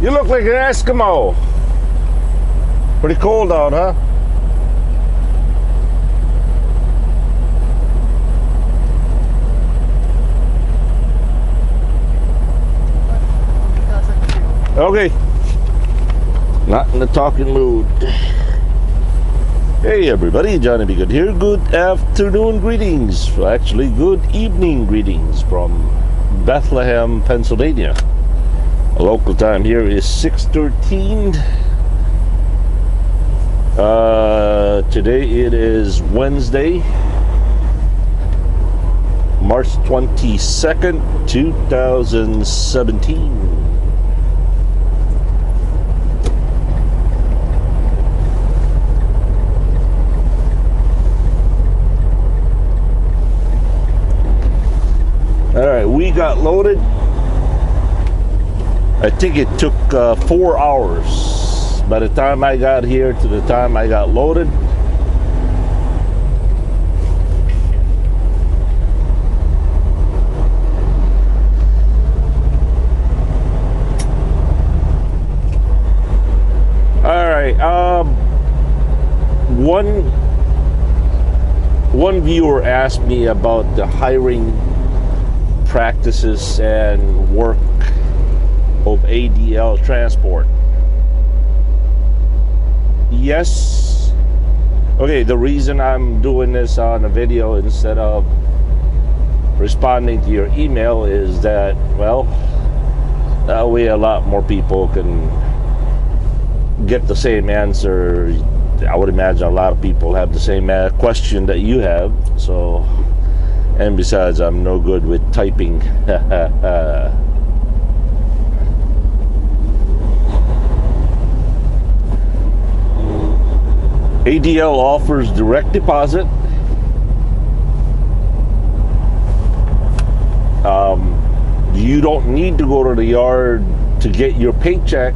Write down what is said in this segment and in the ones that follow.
You look like an Eskimo. Pretty cold out, huh? Okay. Not in the talking mood. Hey everybody, Johnny B. Good here. Good afternoon greetings. Well, actually, good evening greetings from Bethlehem, Pennsylvania. Local time here is 6:13. Today it is Wednesday, March 22nd, 2017. All right, we got loaded. I think it took 4 hours by the time I got here to the time I got loaded. All right, one viewer asked me about the hiring practices and work of ADL transport. Yes. Okay, the reason I'm doing this on a video instead of responding to your email is that, well, that way a lot more people can get the same answer. I would imagine a lot of people have the same question that you have. So, and besides, I'm no good with typing. ADL offers direct deposit. You don't need to go to the yard to get your paycheck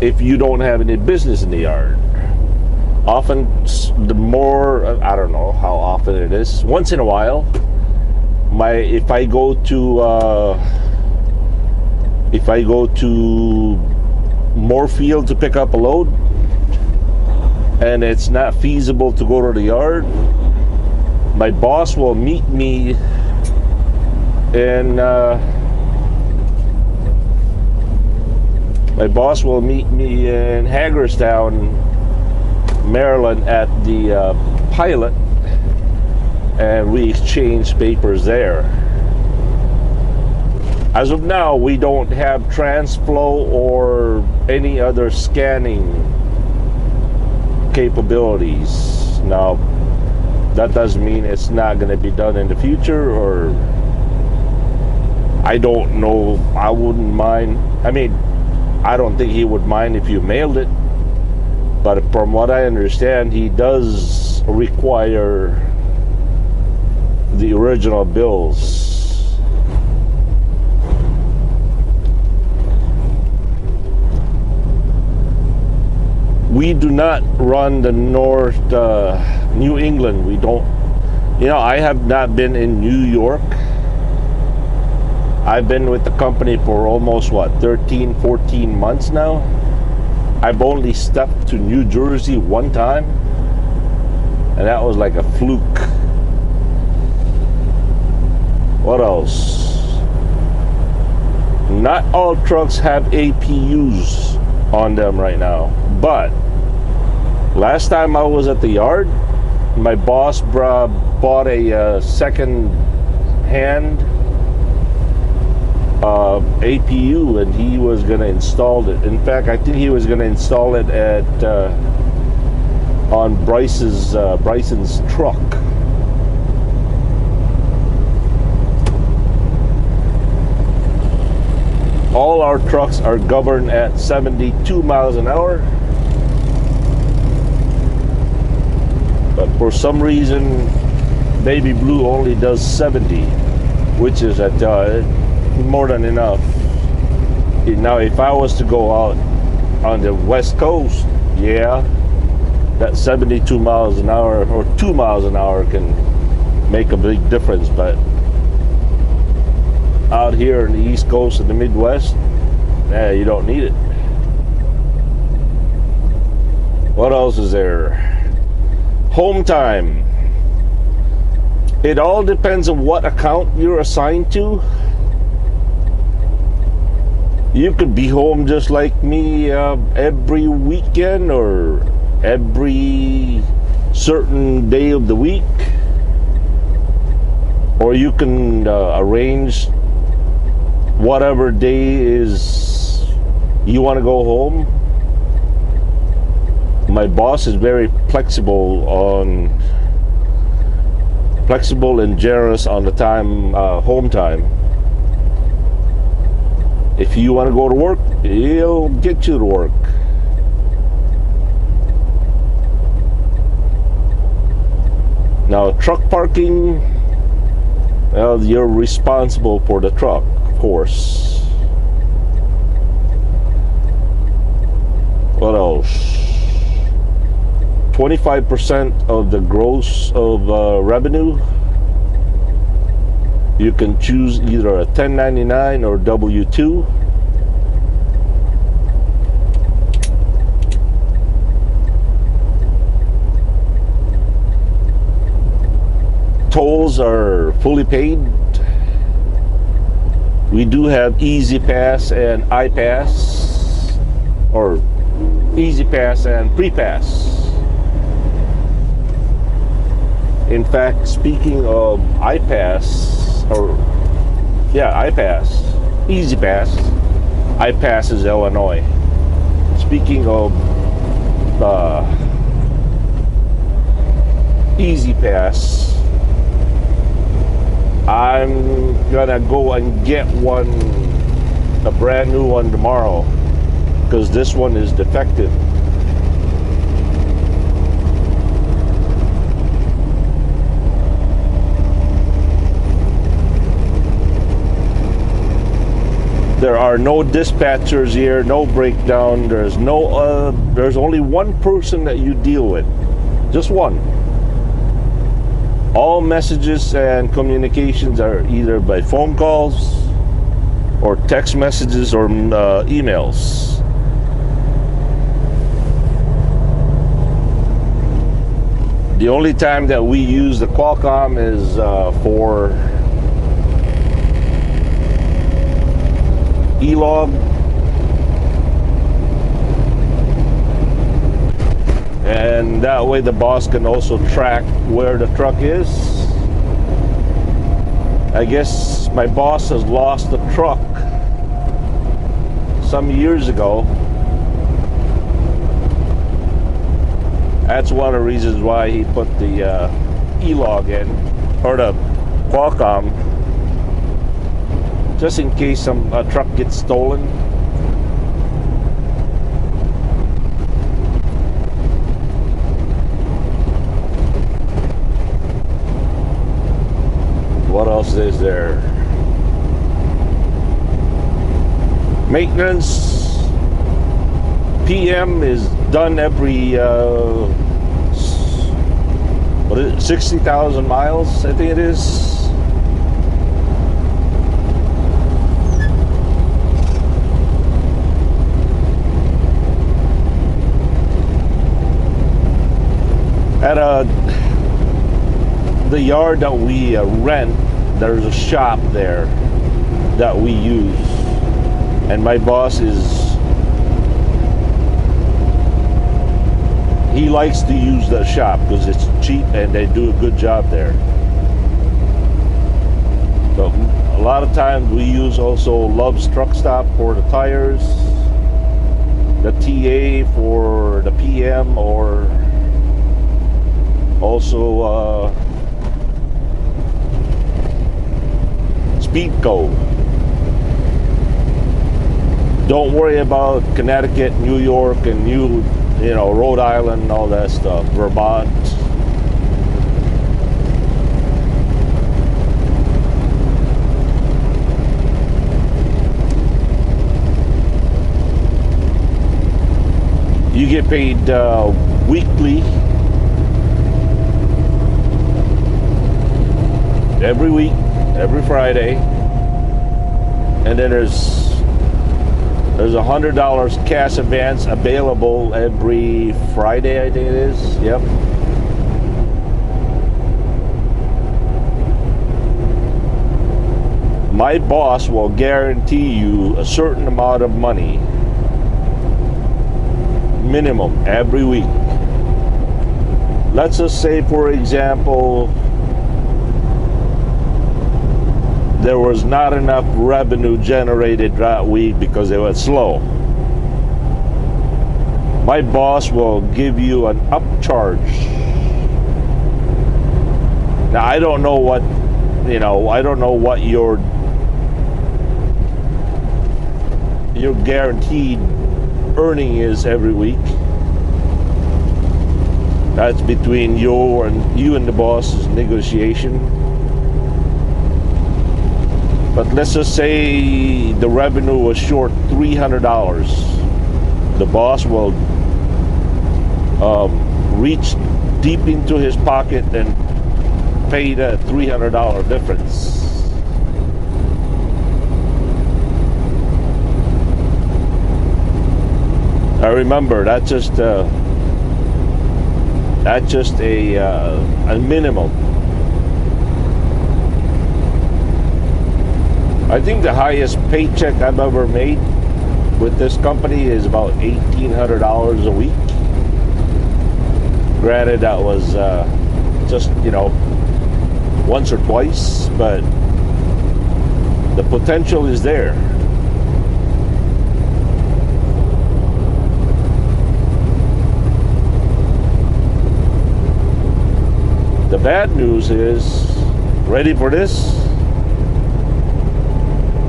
if you don't have any business in the yard. Often, the more, I don't know how often it is, once in a while, if I go to Moorfield to pick up a load and it's not feasible to go to the yard, my boss will meet me in Hagerstown, Maryland at the Pilot, and we exchange papers there. As of now, we don't have TransFlow or any other scanning capabilities. Now, that doesn't mean it's not going to be done in the future, or I don't know. I wouldn't mind. I mean, I don't think he would mind if you mailed it, but from what I understand, he does require the original bills. We do not run the North New England. We don't. You know, I have not been in New York. I've been with the company for almost, 13, 14 months now. I've only stepped to New Jersey one time, and that was like a fluke. What else? Not all trucks have to on them right now, but last time I was at the yard, my boss bought a second-hand APU, and he was going to install it. In fact, I think he was going to install it on Bryson's truck. All our trucks are governed at 72 miles an hour. But for some reason, Baby Blue only does 70, which is more than enough. Now, if I was to go out on the West Coast, yeah, that 72 miles an hour or 2 miles an hour can make a big difference. But out here in the East Coast and the Midwest, you don't need it. What else is there? Home time. It all depends on what account you're assigned to. You could be home just like me every weekend or every certain day of the week. Or you can arrange whatever day is you want to go home. My boss is very flexible and generous on the time, home time. If you want to go to work, he'll get you to work. Now, truck parking, well, you're responsible for the truck, of course. What else? 25% of the gross of revenue. You can choose either a 1099 or W-2. Tolls are fully paid. We do have Easy Pass and iPass, or Easy Pass and Pre-Pass. In fact, speaking of iPass, Easy Pass, iPass is Illinois. Speaking of Easy Pass, I'm gonna go and get one, a brand new one tomorrow, because this one is defective. There are no dispatchers here, no breakdown. There's only one person that you deal with, just one. All messages and communications are either by phone calls or text messages or emails. The only time that we use the Qualcomm is for e-log, and that way the boss can also track where the truck is. I guess my boss has lost the truck some years ago. That's one of the reasons why he put the e-log in, or the Qualcomm, just in case a truck gets stolen. What else is there? Maintenance. PM is done every 60,000 miles, I think it is. At the yard that we rent, there's a shop there that we use, and my boss he likes to use the shop because it's cheap and they do a good job there. So a lot of times we use also Love's Truck Stop for the tires, the TA for the PM, or also Speedco. Don't worry about Connecticut, New York, and Rhode Island, all that stuff, Vermont. You get paid weekly, every week, every Friday. then there's $100 cash advance available every Friday, I think it is. Yep. My boss will guarantee you a certain amount of money, minimum, every week. Let's just say, for example, there was not enough revenue generated that week because it was slow. My boss will give you an upcharge. Now, I don't know what, I don't know what your guaranteed earning is every week. That's between you and the boss's negotiation. But let's just say the revenue was short $300. The boss will reach deep into his pocket and pay the $300 difference. I remember that's just a minimum. I think the highest paycheck I've ever made with this company is about $1,800 a week. Granted, that was just once or twice, but the potential is there. The bad news is, ready for this?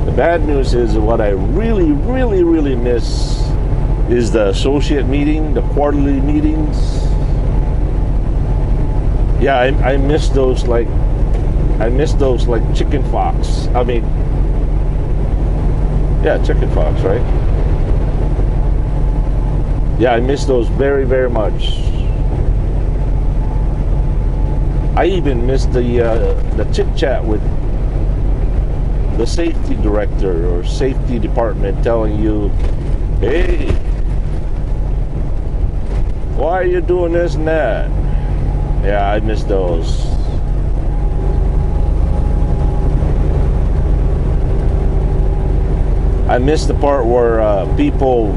The bad news is what I really, really, really miss is the associate meeting, the quarterly meetings. Yeah, I miss those like chicken fox. I mean, yeah, chicken fox, right? Yeah, I miss those very, very much. I even missed the chit chat with the safety director or safety department telling you, hey, why are you doing this and that? Yeah, I miss those. I miss the part where people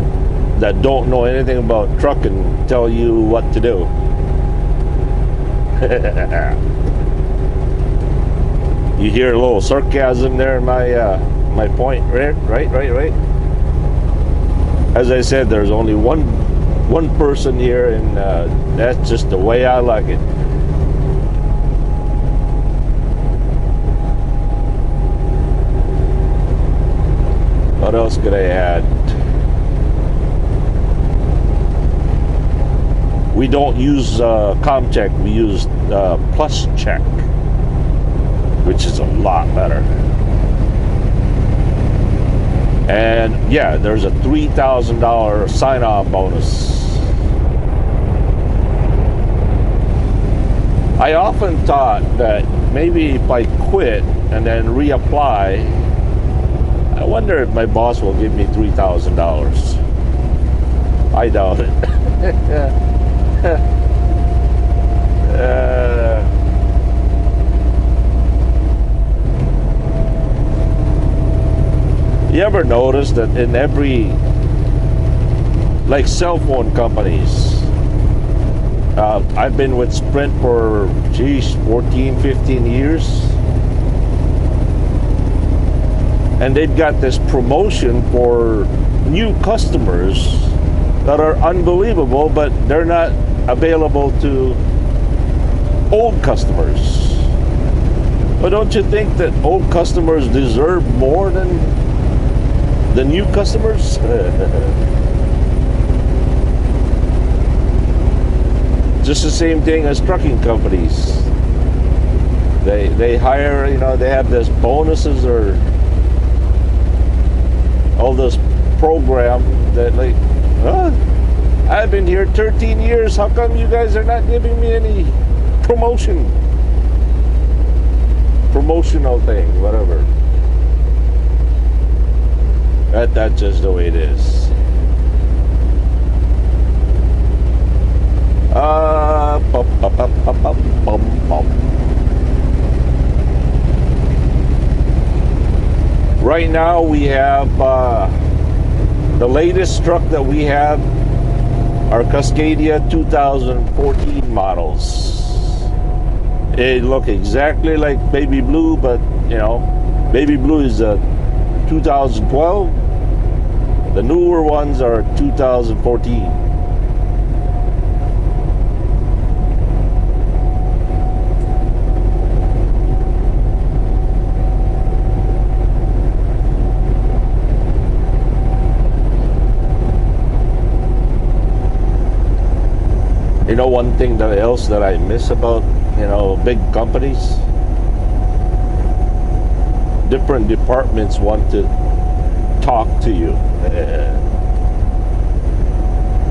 that don't know anything about trucking tell you what to do. You hear a little sarcasm there in my point, right? As I said, there's only one person here, and that's just the way I like it. What else could I add? We don't use ComCheck, we use PlusCheck, which is a lot better. And yeah, there's a $3,000 sign-on bonus. I often thought that maybe if I quit and then reapply, I wonder if my boss will give me $3,000. I doubt it. You ever notice that in every, like cell phone companies, I've been with Sprint for 14, 15 years, and they've got this promotion for new customers that are unbelievable, but they're not available to old customers. But don't you think that old customers deserve more than the new customers? Just the same thing as trucking companies. They hire, they have this bonuses or all this program that like, huh? I've been here 13 years. How come you guys are not giving me any promotional thing, whatever? But that's just the way it is. Right now we have the latest truck that we have are Cascadia 2014 models. They look exactly like Baby Blue, but you know, Baby Blue is a 2012. The newer ones are 2014. You know, one thing else that I miss about, you know, big companies, different departments want to talk to you.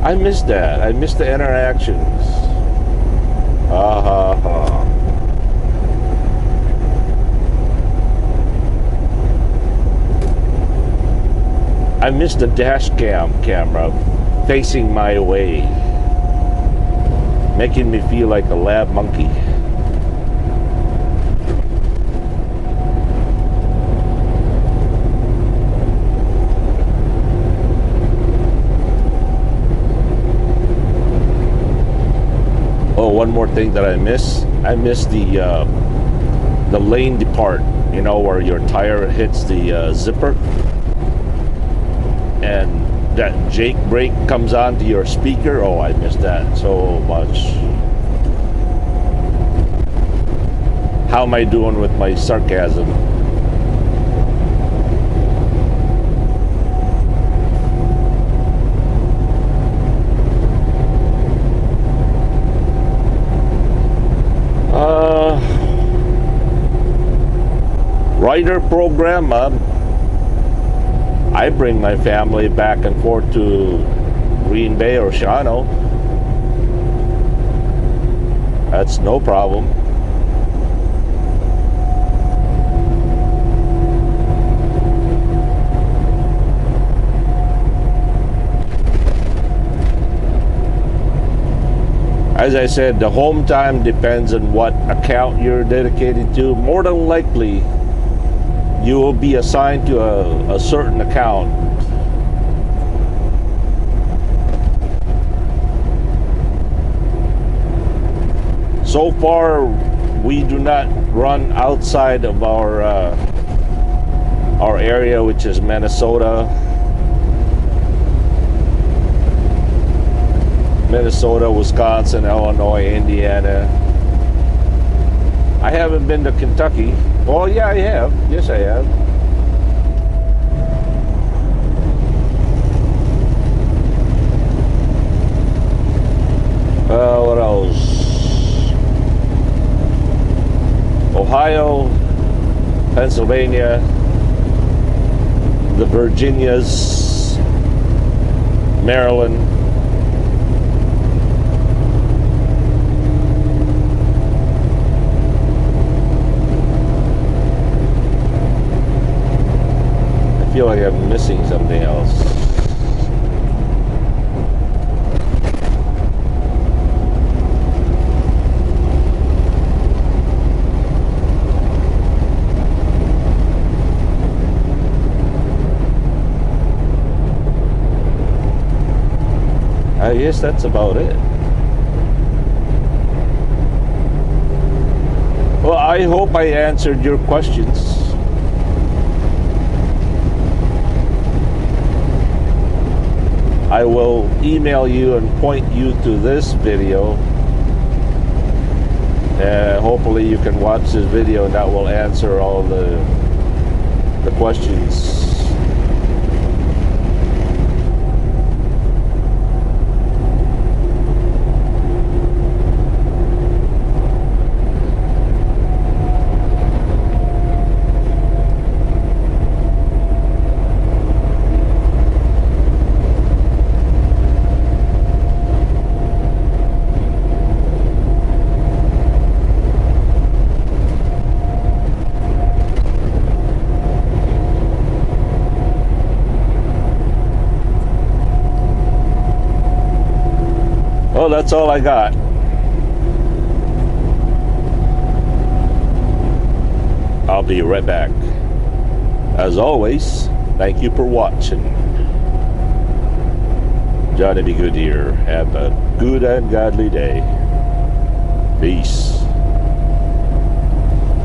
I miss that. I miss the interactions. I miss the dash camera facing my way, making me feel like a lab monkey. Oh, one more thing that I miss the lane depart, you know, where your tire hits the zipper and that Jake brake comes on to your speaker. Oh, I miss that so much. How am I doing with my sarcasm? Rider program. I bring my family back and forth to Green Bay or Shawano. That's no problem. As I said, the home time depends on what account you're dedicated to. More than likely, you will be assigned to a certain account. So far, we do not run outside of our area, which is Minnesota, Wisconsin, Illinois, Indiana. I haven't been to Kentucky. Well, yeah, I have. Yes, I have. What else? Ohio, Pennsylvania, the Virginias, Maryland. I feel like I'm missing something else. I guess that's about it. Well, I hope I answered your questions. I will email you and point you to this video. Hopefully you can watch this video and that will answer all the questions. Well, that's all I got. I'll be right back. As always, thank you for watching. Johnny B. Good here. Have a good and godly day. Peace.